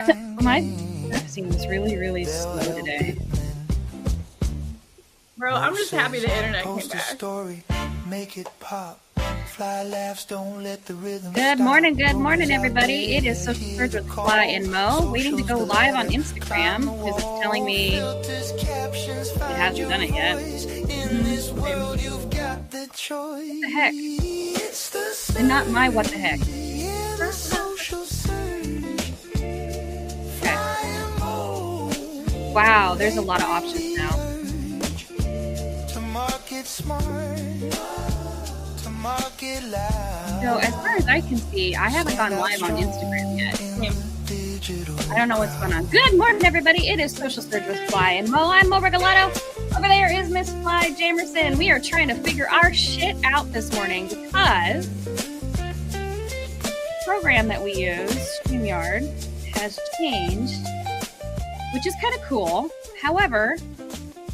My seems really, really slow today. Bro, I'm just happy the internet came back. Story, make it pop. Fly laughs, don't let the rhythm Good morning, everybody. It is Social Surge with Fly and Mo, waiting to go live on Instagram because it's telling me it hasn't done it yet. What the heck? And not my what the heck. Okay. Wow, there's a lot of options now. So as far as I can see, I haven't gone live on Instagram yet. I don't know what's going on. Good morning, everybody. It is Social Surge with Fly and Mo. I'm Mo Regalado. Over there is Miss Fly Jamerson. We are trying to figure our shit out this morning because the program that we use, StreamYard, has changed, which is kind of cool. However,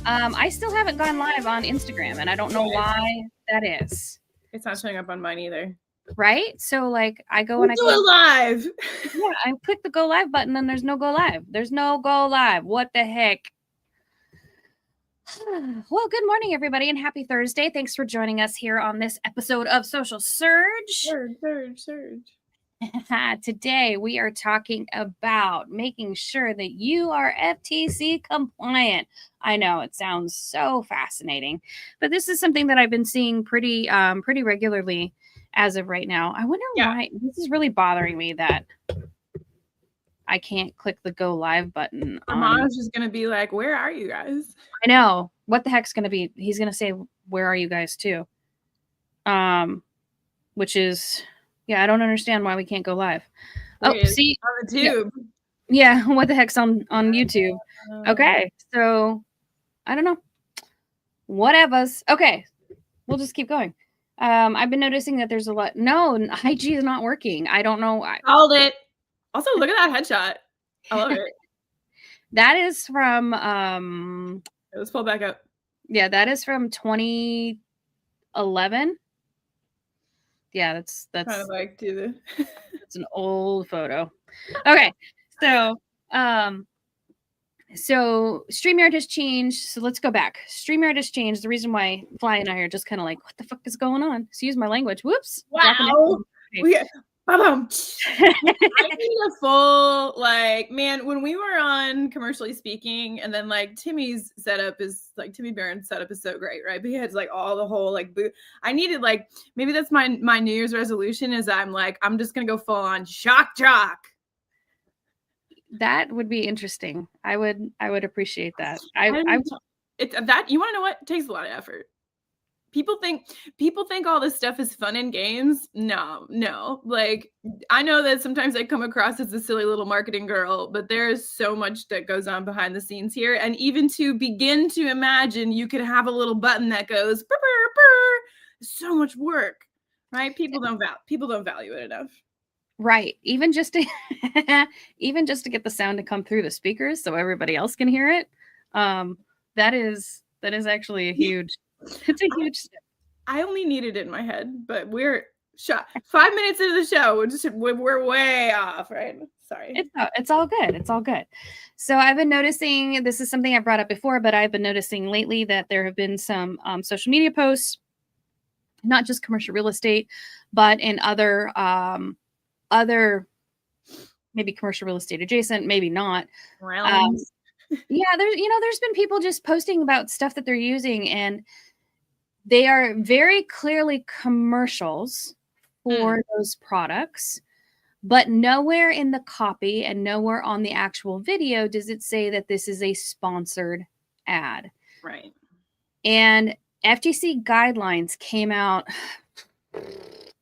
I still haven't gone live on Instagram, and I don't know why that is. It's not showing up on mine either. Right? So, like, I go and I go live. Yeah, I click the go live button, and there's no go live. There's no go live. What the heck? Well, good morning, everybody, and happy Thursday. Thanks for joining us here on this episode of Social Surge. Surge. Today, we are talking about making sure that you are FTC compliant. I know it sounds so fascinating, but this is something that I've been seeing pretty regularly as of right now. I wonder why this is really bothering me that I can't click the go live button. My mom's just going to be like, where are you guys? I know. What the heck's going to be? He's going to say, where are you guys too? Which is... Yeah, I don't understand why we can't go live. See, on the tube. Yeah, what the heck's on YouTube? Okay, so I don't know. Whatevers. Okay, we'll just keep going. I've been noticing that there's a lot. No, IG is not working. I don't know. Called it. Also, look at that headshot. I love it. That is from. Let's pull back up. Yeah, that is from 2011. Yeah, that's kind of like it's an old photo. Okay, so StreamYard has changed. So let's go back. StreamYard has changed. The reason why Fly and I are just kind of like, what the fuck is going on? Excuse my language. Whoops. Wow. I need a full, like, man, when we were on Commercially Speaking, and then like Timmy's setup is like Timmy Barron's setup is so great, right? But he has like all the whole like boot. I needed like, maybe that's my New Year's resolution is I'm just gonna go full on shock jock. That would be interesting. I would appreciate that. It's that, you want to know what? It takes a lot of effort. People think all this stuff is fun and games. No. Like, I know that sometimes I come across as a silly little marketing girl, but there's so much that goes on behind the scenes here. And even to begin to imagine you could have a little button that goes burr, burr, burr, so much work, right? People don't value it enough. Right. Even just to get the sound to come through the speakers so everybody else can hear it. That is actually a huge. It's a huge step. I only needed it in my head, but we're 5 minutes into the show. We're way off, right? Sorry. It's all good. It's all good. So I've been noticing, this is something I brought up before, but I've been noticing lately that there have been some social media posts, not just commercial real estate, but in other maybe commercial real estate adjacent, maybe not. Yeah, there's been people just posting about stuff that they're using, and they are very clearly commercials for those products, but nowhere in the copy and nowhere on the actual video does it say that this is a sponsored ad. Right. And FTC guidelines came out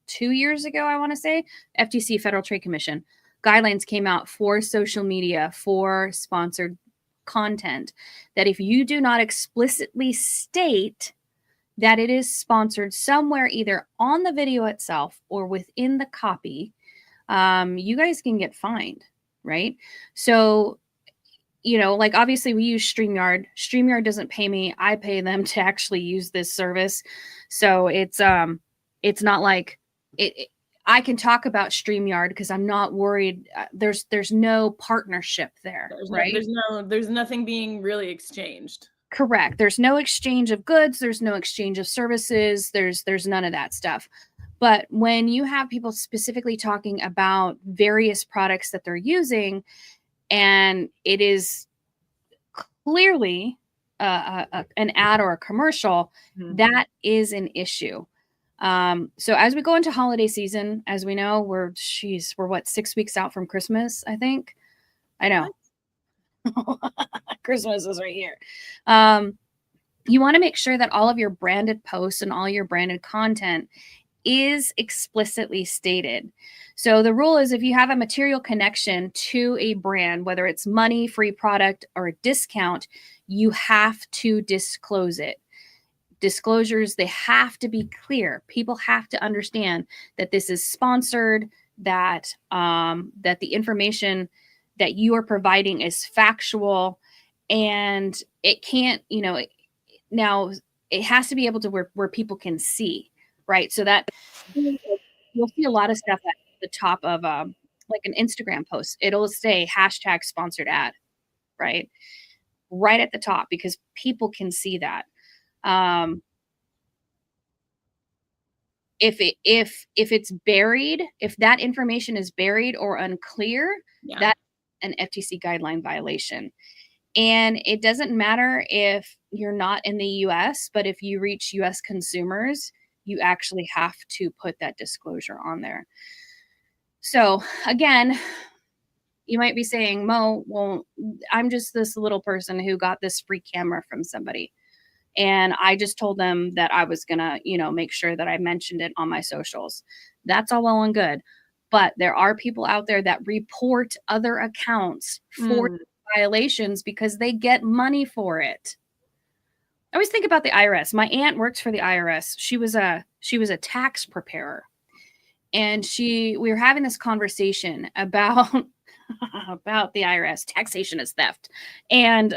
2 years ago, I want to say. FTC, Federal Trade Commission, guidelines came out for social media, for sponsored content, that if you do not explicitly state that it is sponsored somewhere, either on the video itself or within the copy, you guys can get fined, right? So, like, obviously we use StreamYard. StreamYard doesn't pay me. I pay them to actually use this service. So it's not like I can talk about StreamYard because I'm not worried. There's no partnership there, right? There's nothing being really exchanged. Correct. There's no exchange of goods. There's no exchange of services. There's none of that stuff. But when you have people specifically talking about various products that they're using, and it is clearly an ad or a commercial, that is an issue. So as we go into holiday season, as we know, we're what, 6 weeks out from Christmas, I think. I know. Christmas is right here. You want to make sure that all of your branded posts and all your branded content is explicitly stated. So the rule is if you have a material connection to a brand, whether it's money, free product, or a discount, you have to disclose it. Disclosures, they have to be clear. People have to understand that this is sponsored, that that the information that you are providing is factual, and it can't, now it has to be able to where people can see, right? So that you'll see a lot of stuff at the top of like an Instagram post. It'll say #sponsored ad, right? Right at the top, because people can see that. If it's buried, if that information is buried or unclear, that's an FTC guideline violation. And it doesn't matter if you're not in the US, but if you reach US consumers, you actually have to put that disclosure on there. So again, you might be saying, Mo, well, I'm just this little person who got this free camera from somebody. And I just told them that I was going to, make sure that I mentioned it on my socials. That's all well and good. But there are people out there that report other accounts for violations because they get money for it. I always think about the IRS. My aunt works for the IRS. She was a tax preparer. And we were having this conversation about the IRS. Taxation is theft. And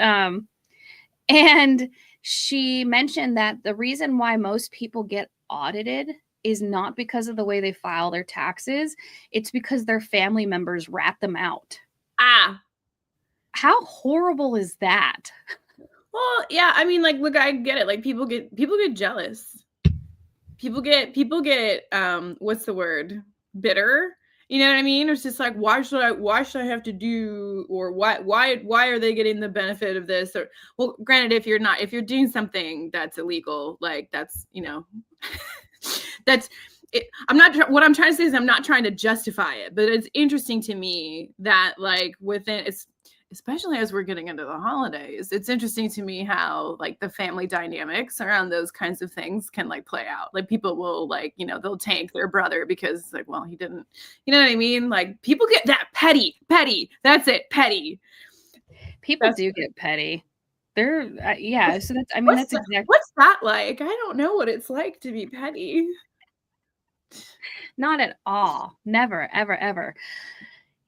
she mentioned that the reason why most people get audited is not because of the way they file their taxes. It's because their family members rat them out. How horrible is that? Well, yeah, I mean, like, look, I get it. Like, people get jealous. People get what's the word? Bitter. You know what I mean? It's just like, why should I have to do, or why are they getting the benefit of this? Or, well, granted, if you're doing something that's illegal, like that's, that's it. What I'm trying to say is I'm not trying to justify it, but it's interesting to me that, like, especially as we're getting into the holidays, it's interesting to me how, like, the family dynamics around those kinds of things can, like, play out. Like, people will, like, they'll tank their brother because, like, well, he didn't, you know what I mean? Like, people get that petty. That's it. Petty. People do get petty. They're, yeah. So that's, that's exactly. What's that like? I don't know what it's like to be petty. Not at all. Never, ever, ever.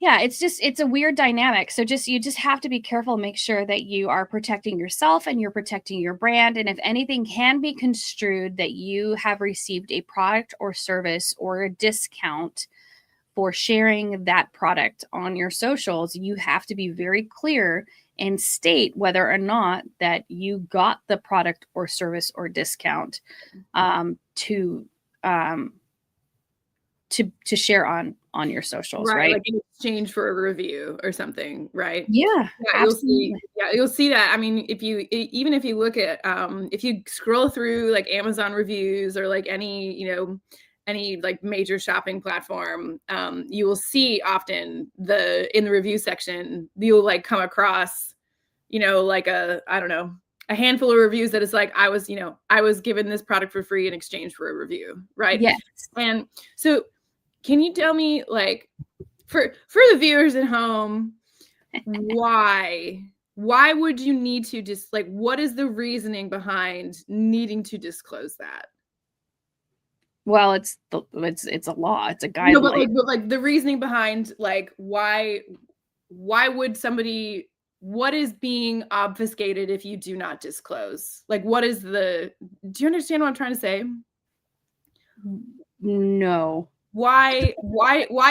Yeah, it's a weird dynamic. So you just have to be careful, make sure that you are protecting yourself and you're protecting your brand. And if anything can be construed that you have received a product or service or a discount for sharing that product on your socials, you have to be very clear and state whether or not that you got the product or service or discount to share on your socials, right? Like in exchange for a review or something, right? Yeah, absolutely. You'll see that. I mean, if you look at if you scroll through like Amazon reviews or like any like major shopping platform, you will see often in the review section, you'll like come across, like a handful of reviews that is like, I was given this product for free in exchange for a review, right? Yes. And so can you tell me, like, for the viewers at home, why would you need to just, like, what is the reasoning behind needing to disclose that? Well, it's a law. It's a guideline. No, but like the reasoning behind, like, why would somebody, what is being obfuscated if you do not disclose? Like, do you understand what I'm trying to say? No. why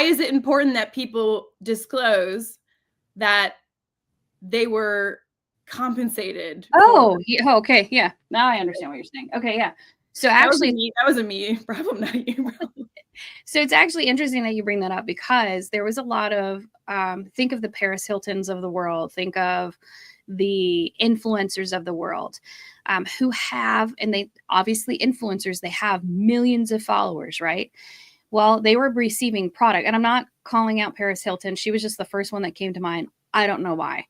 is it important that people disclose that they were compensated? Okay, yeah. Now I understand what you're saying. Okay, yeah. So That actually, was a me problem, not you problem. so it's actually interesting that you bring that up, because there was a lot of think of the Paris Hiltons of the world, think of the influencers of the world, who have, and they obviously influencers, they have millions of followers, right? Well, they were receiving product, and I'm not calling out Paris Hilton. She was just the first one that came to mind. I don't know why,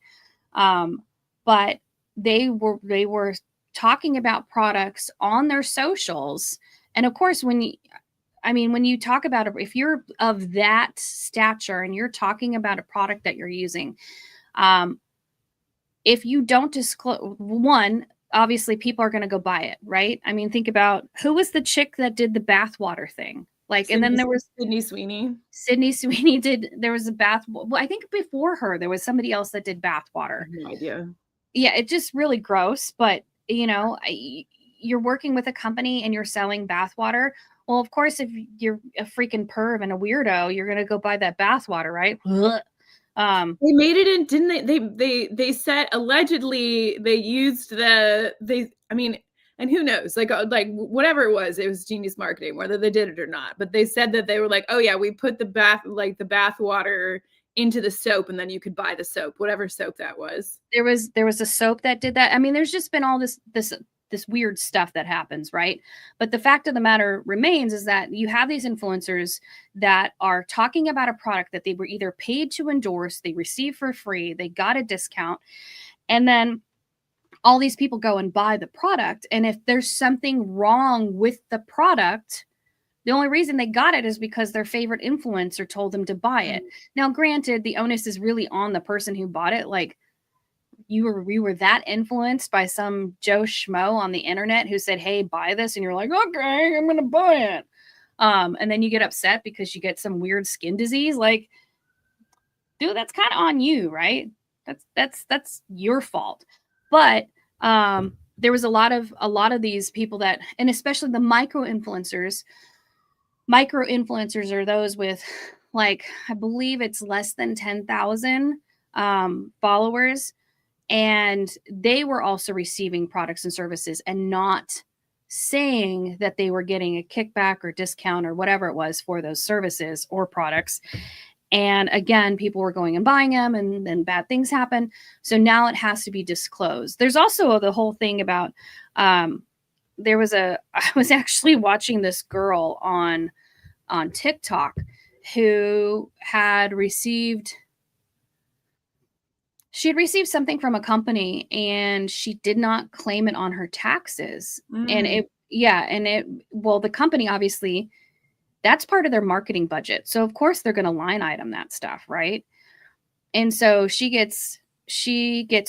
but they were talking about products on their socials, and of course, when you talk about it, if you're of that stature and you're talking about a product that you're using, if you don't disclose, one, obviously people are going to go buy it, right? I mean, think about who was the chick that did the bathwater thing. Like, and then there was Sydney Sweeney. Sydney Sweeney there was a bath. Well, I think before her, there was somebody else that did bathwater. No idea. Yeah, it's just really gross. But, you're working with a company and you're selling bathwater. Well, of course, if you're a freaking perv and a weirdo, you're going to go buy that bathwater, right? They made it in, didn't they said allegedly they used and who knows, like whatever it was genius marketing, whether they did it or not. But they said that they were like, oh yeah, we put the bath water into the soap, and then you could buy the soap, whatever soap that was. There was a soap that did that. I mean, there's just been all this weird stuff that happens, right? But the fact of the matter remains is that you have these influencers that are talking about a product that they were either paid to endorse, they received for free, they got a discount, and then all these people go and buy the product. And if there's something wrong with the product, the only reason they got it is because their favorite influencer told them to buy it. Now, granted, the onus is really on the person who bought it. Like, you were that influenced by some Joe Schmo on the internet who said, hey, buy this. And you're like, okay, I'm going to buy it. And then you get upset because you get some weird skin disease. Like, dude, that's kind of on you, right? That's your fault. But there was a lot of these people that, and especially the micro influencers are those with, like, I believe it's less than 10,000 followers. And they were also receiving products and services and not saying that they were getting a kickback or discount or whatever it was for those services or products. And again, people were going and buying them, and then bad things happen. So now it has to be disclosed. There's also the whole thing about, I was actually watching this girl on TikTok who had received something from a company, and she did not claim it on her taxes. And the company, obviously, that's part of their marketing budget. So of course they're going to line item that stuff, right? And so she gets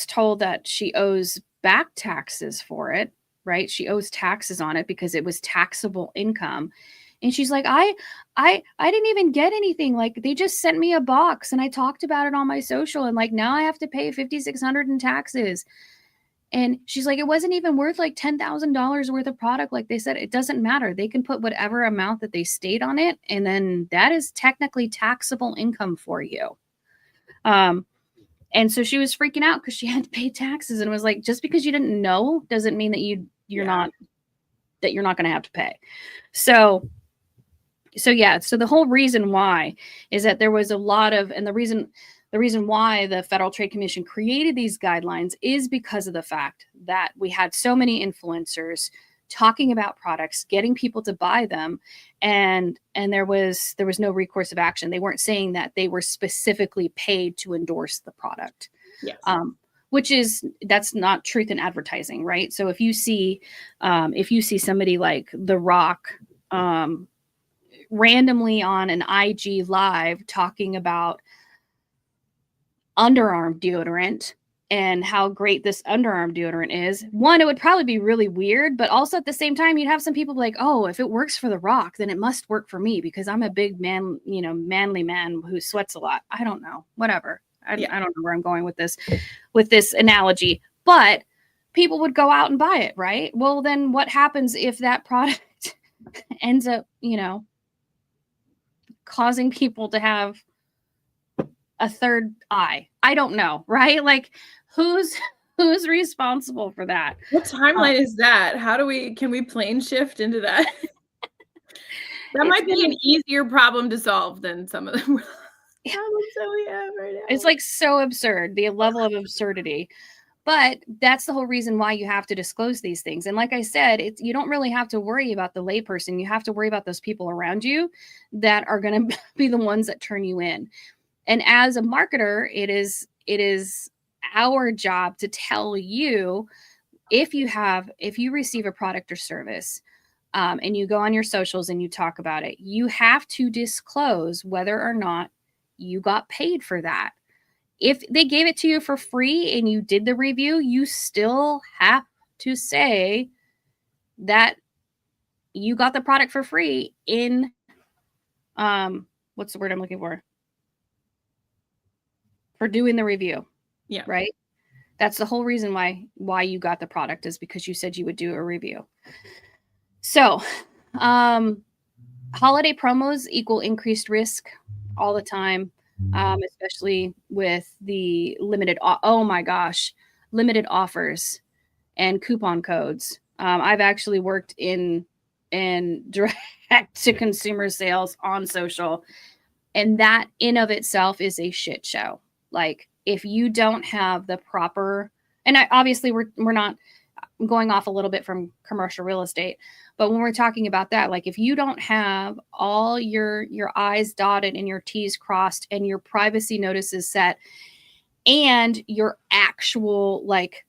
told that she owes back taxes for it, right? She owes taxes on it because it was taxable income. And she's like, I didn't even get anything. Like, they just sent me a box and I talked about it on my social, and like now I have to pay $5,600 in taxes. And she's like, it wasn't even worth like $10,000 worth of product. Like they said, it doesn't matter. They can put whatever amount that they state on it, and then that is technically taxable income for you. And so she was freaking out because she had to pay taxes, and was like, just because you didn't know doesn't mean that you're not going to have to pay. So the whole reason why is that there was a lot of, and the reason why the Federal Trade Commission created these guidelines is because of the fact that we had so many influencers talking about products, getting people to buy them, and there was no recourse of action. They weren't saying that they were specifically paid to endorse the product. Yes. That's not truth in advertising, right? So if you see somebody like The Rock randomly on an IG live talking about underarm deodorant and how great this underarm deodorant is, one, it would probably be really weird, but also at the same time, you'd have some people like, oh, if it works for The Rock, then it must work for me because I'm a big man, manly man who sweats a lot. I don't know, whatever. I don't know where I'm going with this analogy, but people would go out and buy it, right? Well, then what happens if that product ends up, causing people to have a third eye. I don't know, right? Like who's responsible for that? What timeline is that? Can we plane shift into that? That might be an easier problem to solve than some of the problems that we have right now. It's like so absurd, the level of absurdity. But that's the whole reason why you have to disclose these things. And like I said, you don't really have to worry about the layperson. You have to worry about those people around you that are going to be the ones that turn you in. And as a marketer, it is our job to tell you if you receive a product or service, and you go on your socials and you talk about it, you have to disclose whether or not you got paid for that. If they gave it to you for free and you did the review, you still have to say that you got the product for free in, what's the word I'm looking for? For doing the review. Yeah. Right. That's the whole reason why you got the product, is because you said you would do a review. So, holiday promos equal increased risk all the time, especially with the limited offers and coupon codes. I've actually worked in direct to consumer sales on social, and that in of itself is a shit show. Like if you don't have the proper, and obviously we're not going off a little bit from commercial real estate, but when we're talking about that, like if you don't have all your I's dotted and your T's crossed and your privacy notices set and your actual like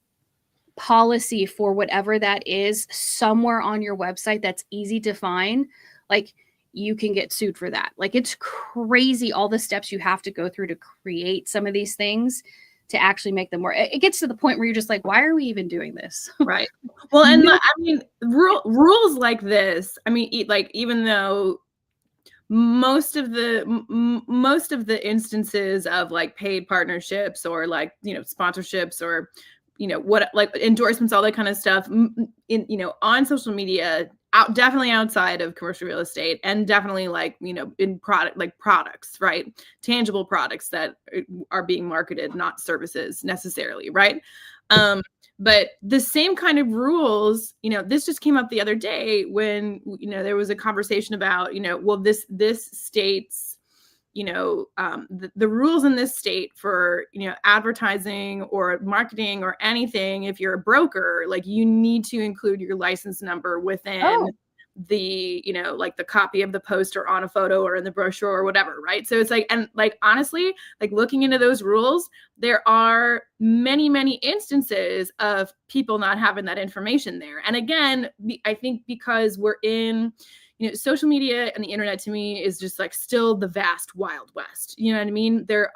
policy for whatever that is somewhere on your website that's easy to find, like you can get sued for that. Like it's crazy all the steps you have to go through to create some of these things to actually make them work. It gets to the point where you're just like, why are we even doing this? Right. Well, and I mean, rules like this, I mean, like, even though most of the instances of like paid partnerships or like, sponsorships or, what, like endorsements, all that kind of stuff on social media, definitely outside of commercial real estate, and definitely like, in products, right? Tangible products that are being marketed, not services necessarily. Right. But the same kind of rules, this just came up the other day when, there was a conversation about, well, this state's, the rules in this state for, advertising or marketing or anything, if you're a broker, like you need to include your license number within the, like the copy of the poster on a photo or in the brochure or whatever. Right. So it's like, and like, honestly, like looking into those rules, there are many, many instances of people not having that information there. And again, I think because we're in, social media and the internet to me is just like still the vast Wild West. You know what I mean? There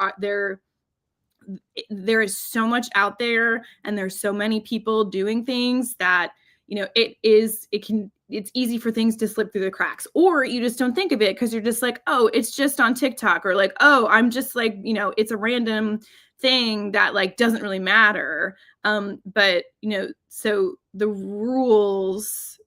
is so much out there, and there's so many people doing things that, it's easy for things to slip through the cracks, or you just don't think of it because you're just like, oh, it's just on TikTok, or like, oh, I'm just like, it's a random thing that like doesn't really matter. But, so the rules,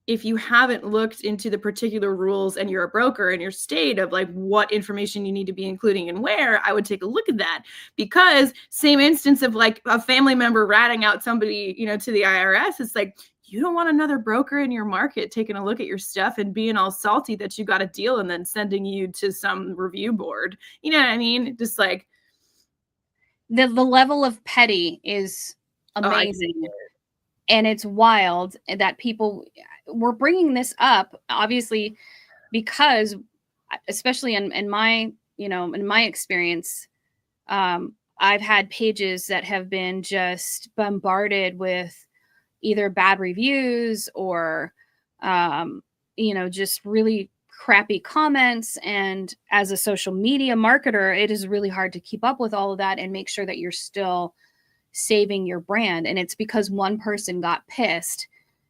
if you haven't looked into the particular rules and you're a broker in your state of like what information you need to be including and where, I would take a look at that, because same instance of like a family member ratting out somebody, to the IRS. It's like, you don't want another broker in your market taking a look at your stuff and being all salty that you got a deal and then sending you to some review board. You know what I mean? Just like the level of petty is amazing. And it's wild that we're bringing this up, obviously, because especially in my, in my experience, I've had pages that have been just bombarded with either bad reviews or, just really crappy comments. And as a social media marketer, it is really hard to keep up with all of that and make sure that you're still saving your brand. And it's because one person got pissed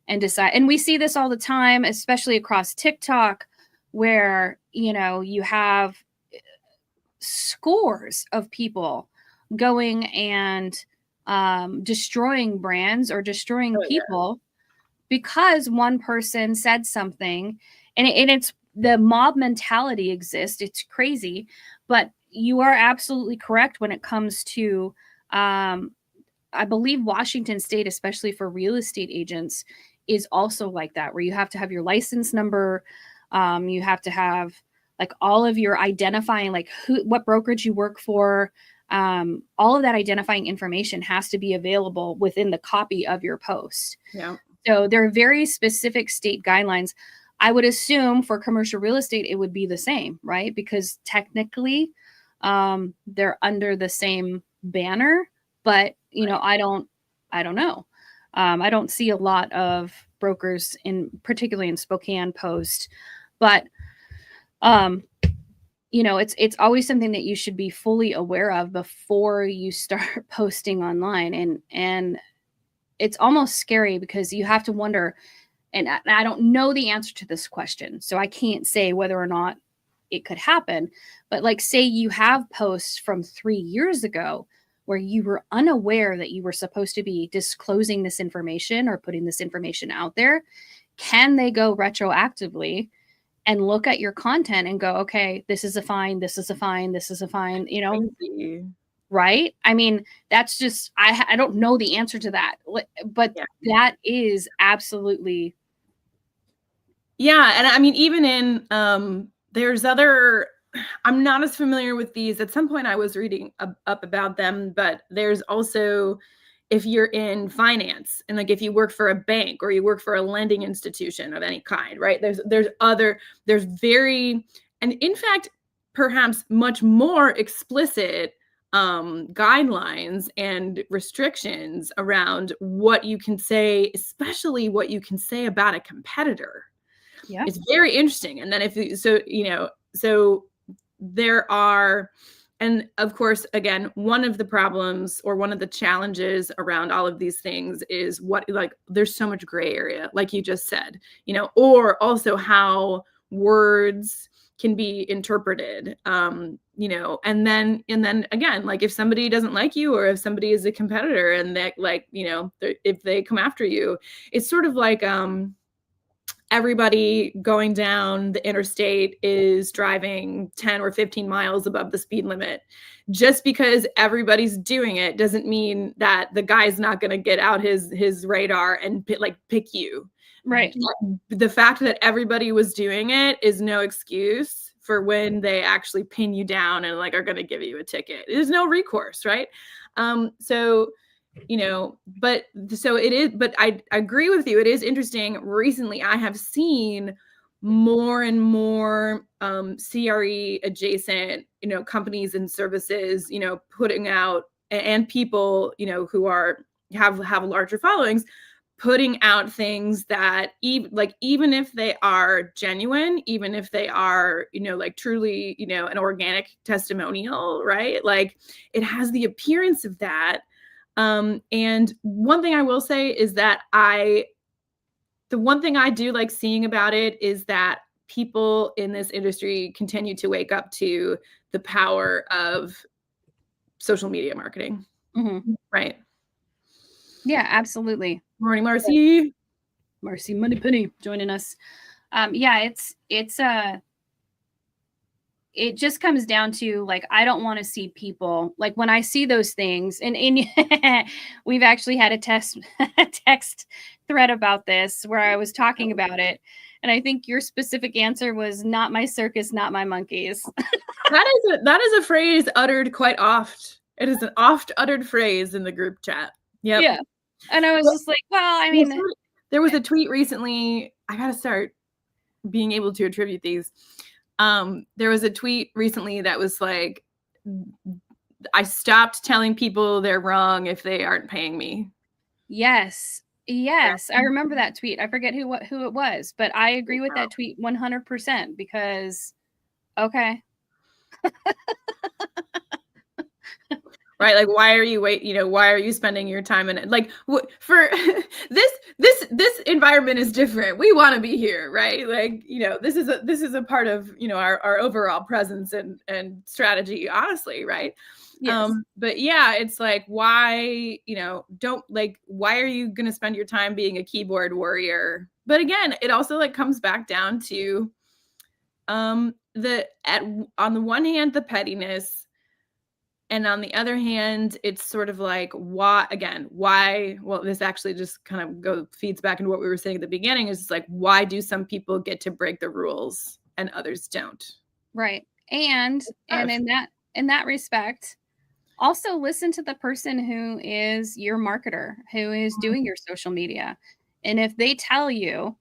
and decided, and we see this all the time, especially across TikTok, where, you have scores of people going and destroying brands or destroying people because one person said something. And it's the mob mentality exists. It's crazy, but you are absolutely correct when it comes to, I believe Washington State, especially for real estate agents, is also like that, where you have to have your license number. You have to have like all of your identifying, like what brokerage you work for. All of that identifying information has to be available within the copy of your post. Yeah. So there are very specific state guidelines. I would assume for commercial real estate, it would be the same, right? Because technically, they're under the same banner, but I don't know. I don't see a lot of brokers particularly in Spokane post, but it's always something that you should be fully aware of before you start posting online. And it's almost scary because you have to wonder, and I don't know the answer to this question, so I can't say whether or not it could happen. But like, say you have posts from 3 years ago where you were unaware that you were supposed to be disclosing this information or putting this information out there. Can they go retroactively and look at your content and go, okay, this is a fine, this is a fine, this is a fine, Crazy. right? I mean, that's just, I don't know the answer to that, but Yeah. that is absolutely. Yeah. And I mean, even in, there's other, I'm not as familiar with these. At some point I was reading up about them, but there's also, if you're in finance and like if you work for a bank or you work for a lending institution of any kind, right? There's very, and in fact, perhaps much more explicit guidelines and restrictions around what you can say, especially what you can say about a competitor. Yeah. It's very interesting. And then so there are, and of course, again, one of the problems or one of the challenges around all of these things is there's so much gray area, like you just said, or also how words can be interpreted, and then again, like if somebody doesn't like you or if somebody is a competitor and that if they come after you, it's sort of like, everybody going down the interstate is driving 10 or 15 miles above the speed limit. Just because everybody's doing it doesn't mean that the guy's not going to get out his radar and pick you. Right. The fact that everybody was doing it is no excuse for when they actually pin you down and are going to give you a ticket. There's no recourse, right? But I agree with you. It is interesting. Recently, I have seen more and more CRE adjacent, companies and services, putting out, and people, who have larger followings, putting out things that even if they are genuine, even if they are, truly, an organic testimonial, right? Like it has the appearance of that. And one thing I will say is that the one thing I do like seeing about it is that people in this industry continue to wake up to the power of social media marketing. Mm-hmm. Right. Yeah, absolutely. Morning, Marcy. Marcy Moneypenny joining us. Yeah, it just comes down to I don't want to see people when I see those things, and we've actually had a text thread about this where I was talking about it, and I think your specific answer was "not my circus, not my monkeys." That is a phrase uttered quite oft. It is an oft uttered phrase in the group chat. Yep. Yeah, and I was just like, well, I mean, there was a tweet recently. I gotta start being able to attribute these. There was a tweet recently that was like, I stopped telling people they're wrong if they aren't paying me. Yes. I remember that tweet. I forget who it was, but I agree with that tweet 100% because, okay. Right. Like, why are you spending your time in it? For this environment is different. We want to be here. Right. This is a part of, our overall presence and strategy, honestly. Right. Yes. But yeah, it's why, why are you going to spend your time being a keyboard warrior? But again, it also comes back down to On the one hand, the pettiness, and on the other hand, it's sort of like, why, well, this actually just kind of feeds back into what we were saying at the beginning, is like, why do some people get to break the rules and others don't? Right. And tough. in that respect, also listen to the person who is your marketer, who is doing your social media. And if they tell you,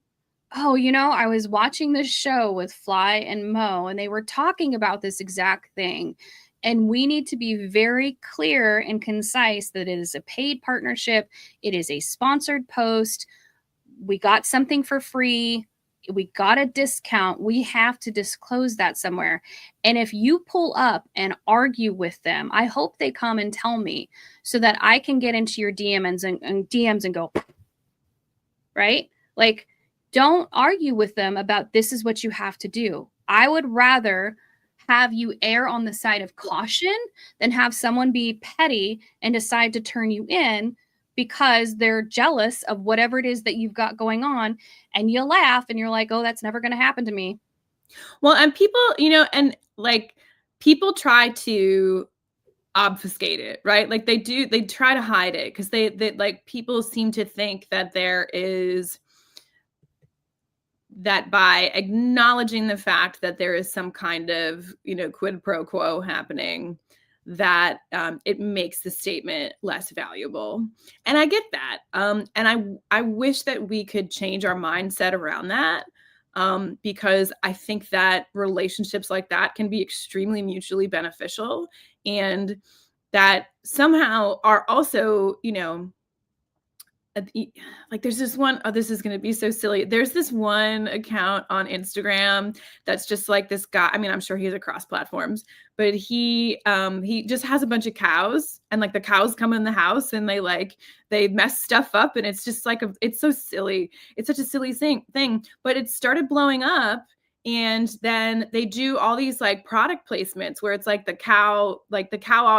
"Oh, I was watching this show with Fly and Mo, and they were talking about this exact thing." And we need to be very clear and concise that it is a paid partnership, it is a sponsored post, we got something for free, we got a discount, we have to disclose that somewhere. And if you pull up and argue with them, I hope they come and tell me so that I can get into your DMs and go, right? Like, don't argue with them about this is what you have to do. I would rather have you err on the side of caution than have someone be petty and decide to turn you in because they're jealous of whatever it is that you've got going on. And you laugh and you're like, oh, that's never going to happen to me. Well, and people, and like people try to obfuscate it, right? Like they try to hide it because they like, people seem to think that there is, that by acknowledging the fact that there is some kind of, quid pro quo happening, that it makes the statement less valuable. And I get that. And I wish that we could change our mindset around that, because I think that relationships like that can be extremely mutually beneficial, and that somehow are also, like there's this one, oh, this is going to be so silly. There's this one account on Instagram that's just like this guy. I mean, I'm sure he's across platforms, but he just has a bunch of cows, and like the cows come in the house and they mess stuff up, and it's just like it's so silly. It's such a silly thing, but it started blowing up. And then they do all these like product placements where it's like the cow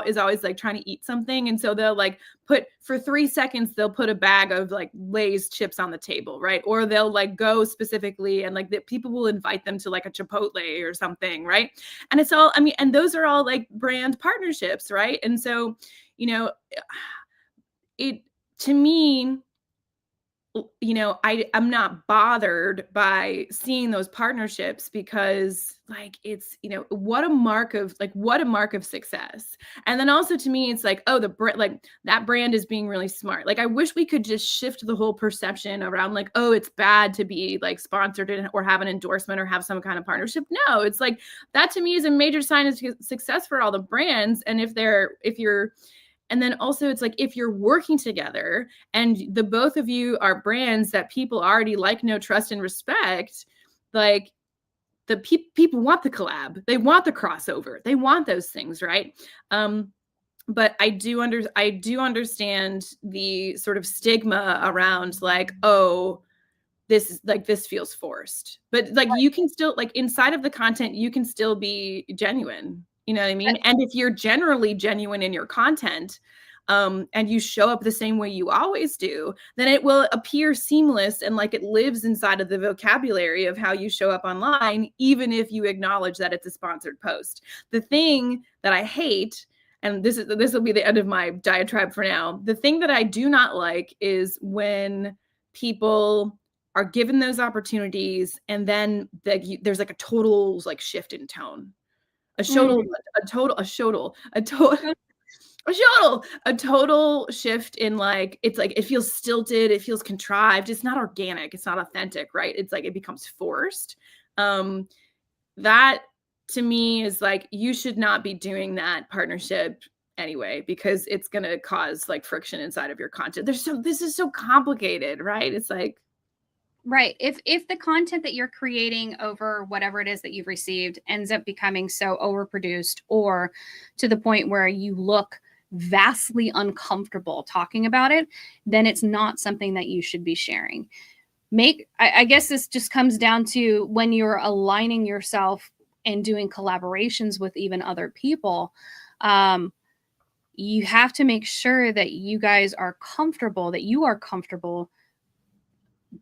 is always like trying to eat something. And so they'll like for 3 seconds, they'll put a bag of like Lay's chips on the table, right? Or they'll like go specifically, and like the people will invite them to like a Chipotle or something, right? And it's all, I mean, and those are all like brand partnerships, right? And so, it, to me, I'm not bothered by seeing those partnerships, because like it's, what a mark of success. And then also to me, it's like, oh, like that brand is being really smart. Like I wish we could just shift the whole perception around like, oh, it's bad to be like sponsored or have an endorsement or have some kind of partnership. No, it's like that to me is a major sign of success for all the brands. And and then also it's like, if you're working together and the both of you are brands that people already like, know, trust, and respect, like the people want the collab, they want the crossover, they want those things, right? But I do understand the sort of stigma around like, oh, this feels forced. But like you can still, like inside of the content, you can still be genuine. You know what I mean? And if you're generally genuine in your content, and you show up the same way you always do, then it will appear seamless and like it lives inside of the vocabulary of how you show up online, even if you acknowledge that it's a sponsored post. The thing that I hate, and this will be the end of my diatribe for now, the thing that I do not like is when people are given those opportunities and then there's like a total like shift in tone. A total shift in like, it's like, it feels stilted, it feels contrived, it's not organic, it's not authentic, right? It's like, it becomes forced. That to me is like, you should not be doing that partnership anyway, because it's going to cause like friction inside of your content. This is so complicated, right? It's like, right. If the content that you're creating over whatever it is that you've received ends up becoming so overproduced, or to the point where you look vastly uncomfortable talking about it, then it's not something that you should be sharing. I guess this just comes down to when you're aligning yourself and doing collaborations with even other people, you have to make sure that you guys are comfortable, that you are comfortable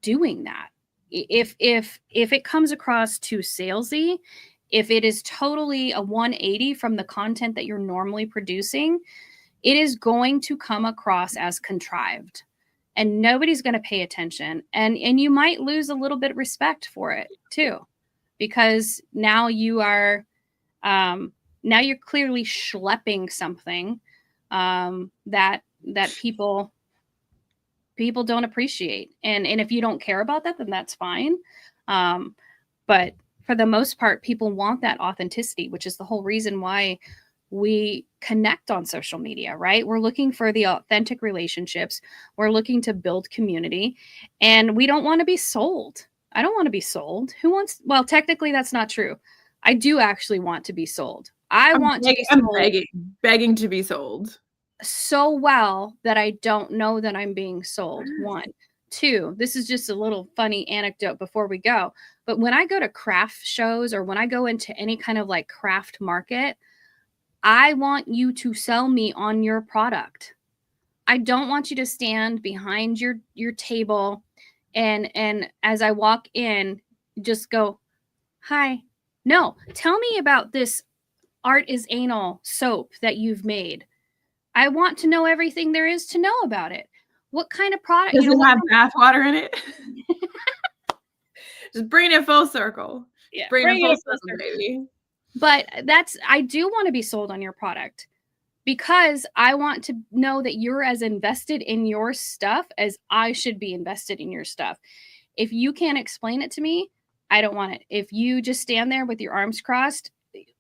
doing that. if it comes across too salesy, if it is totally a 180 from the content that you're normally producing, it is going to come across as contrived, and nobody's going to pay attention, and you might lose a little bit of respect for it too, because now you're clearly schlepping something that people don't appreciate, and if you don't care about that, then that's fine. But for the most part, people want that authenticity, which is the whole reason why we connect on social media, right? We're looking for the authentic relationships. We're looking to build community, and we don't want to be sold. I don't want to be sold. Who wants? Well, technically, that's not true. I do actually want to be sold. I'm begging to be sold so well that I don't know that I'm being sold. One. Two, this is just a little funny anecdote before we go. But when I go to craft shows, or when I go into any kind of like craft market, I want you to sell me on your product. I don't want you to stand behind your table and as I walk in, just go, "Hi." No, tell me about this Art is Anal soap that you've made. I want to know everything there is to know about it. What kind of product? Does it have bath water in it? Just bring it full circle. Yeah, bring it full circle, baby. But I do want to be sold on your product, because I want to know that you're as invested in your stuff as I should be invested in your stuff. If you can't explain it to me, I don't want it. If you just stand there with your arms crossed,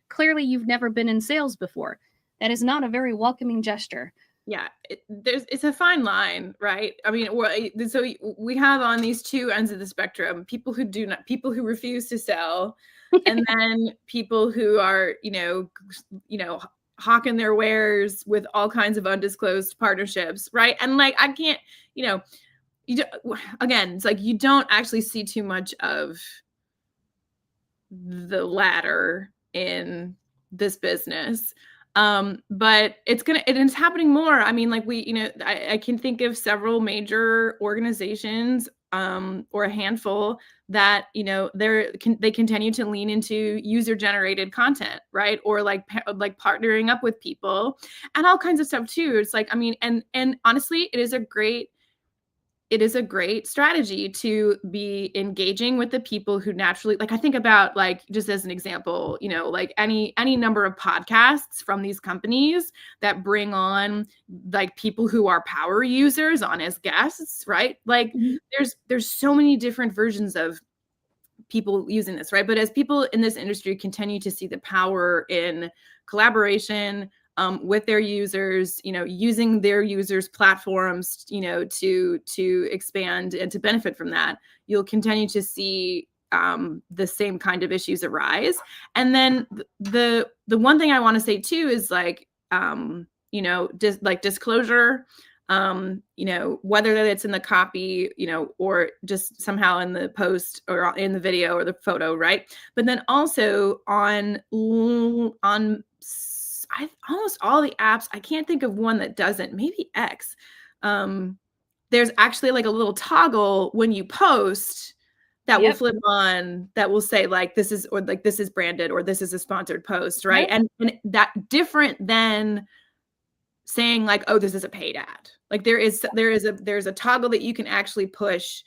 clearly you've never been in sales before. That is not a very welcoming gesture. Yeah, it's a fine line, right? I mean, so we have on these two ends of the spectrum, people who refuse to sell, and then people who are, hawking their wares with all kinds of undisclosed partnerships, right? And like, I can't, again, it's like you don't actually see too much of the latter in this business. But it's happening more. I mean, like I can think of several major organizations, or a handful that, they continue to lean into user generated content, right? Or like partnering up with people and all kinds of stuff too. It's like, I mean, and honestly, it is a great strategy to be engaging with the people who naturally, like, I think about, like, just as an example, like any number of podcasts from these companies that bring on like people who are power users on as guests, right? Like there's so many different versions of people using this, right? But as people in this industry continue to see the power in collaboration, with their users, using their users' platforms, to expand and to benefit from that, you'll continue to see the same kind of issues arise. And then the one thing I want to say too is like, disclosure, whether that it's in the copy, or just somehow in the post or in the video or the photo, right? But then also on almost all the apps, I can't think of one that doesn't, maybe X. There's actually like a little toggle when you post that will flip on, that will say like, this is branded, or this is a sponsored post, right? And that different than saying like, oh, this is a paid ad. Like there's a toggle that you can actually push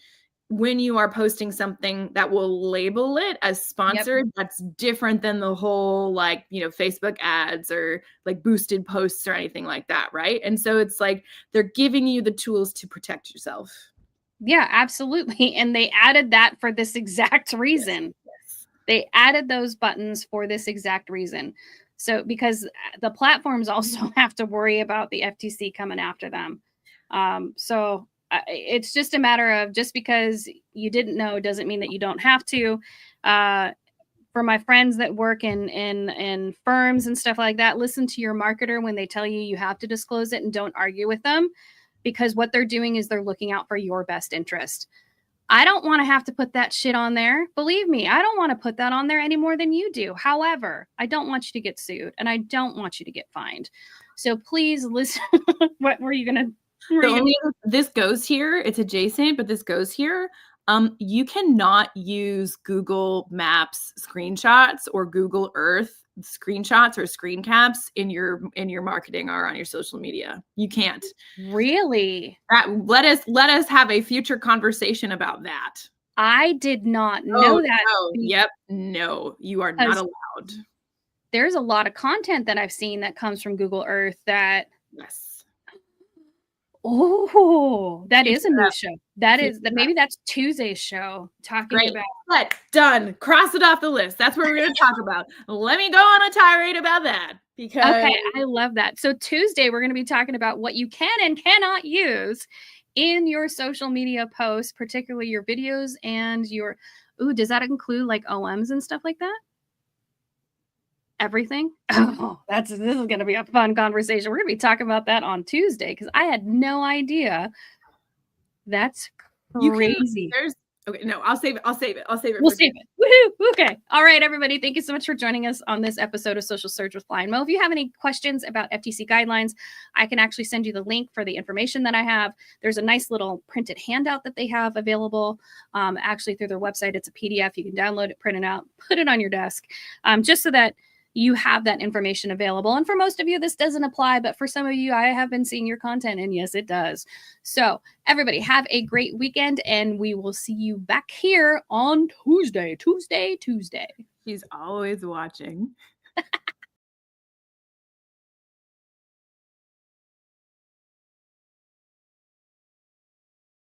when you are posting something that will label it as sponsored. That's different than the whole like, Facebook ads or like boosted posts or anything like that, right? And so it's like they're giving you the tools to protect yourself. Yeah, absolutely. And they added that for this exact reason. Yes. They added those buttons for this exact reason. So because the platforms also have to worry about the FTC coming after them. So it's just a matter of, just because you didn't know doesn't mean that you don't have to. For my friends that work in firms and stuff like that, listen to your marketer when they tell you you have to disclose it, and don't argue with them, because what they're doing is they're looking out for your best interest. I don't want to have to put that shit on there. Believe me, I don't want to put that on there any more than you do. However, I don't want you to get sued, and I don't want you to get fined. So please listen. What were you going to... This goes here. It's adjacent, but this goes here. You cannot use Google Maps screenshots or Google Earth screenshots or screen caps in your marketing or on your social media. You can't. Really? Let us have a future conversation about that. I did not know that. No. Yep. No, you are not allowed. There's a lot of content that I've seen that comes from Google Earth that. Yes. Oh, that is a new show. That Keep is that. Maybe that's Tuesday's show talking Great. about. But done. Cross it off the list. That's what we're going to talk about. Let me go on a tirade about that because. Okay, I love that. So Tuesday we're going to be talking about what you can and cannot use in your social media posts, particularly your videos and your. Ooh, does that include like OMs and stuff like that? Everything? Oh, this is going to be a fun conversation. We're going to be talking about that on Tuesday because I had no idea. That's crazy. Okay, no, I'll save it. We'll save it. Woohoo! Okay. All right, everybody. Thank you so much for joining us on this episode of Social Surge with Flying Mo. If you have any questions about FTC guidelines, I can actually send you the link for the information that I have. There's a nice little printed handout that they have available actually through their website. It's a PDF. You can download it, print it out, put it on your desk just so that you have that information available. And for most of you, this doesn't apply, but for some of you, I have been seeing your content, and yes, it does. So everybody have a great weekend, and we will see you back here on Tuesday. She's always watching.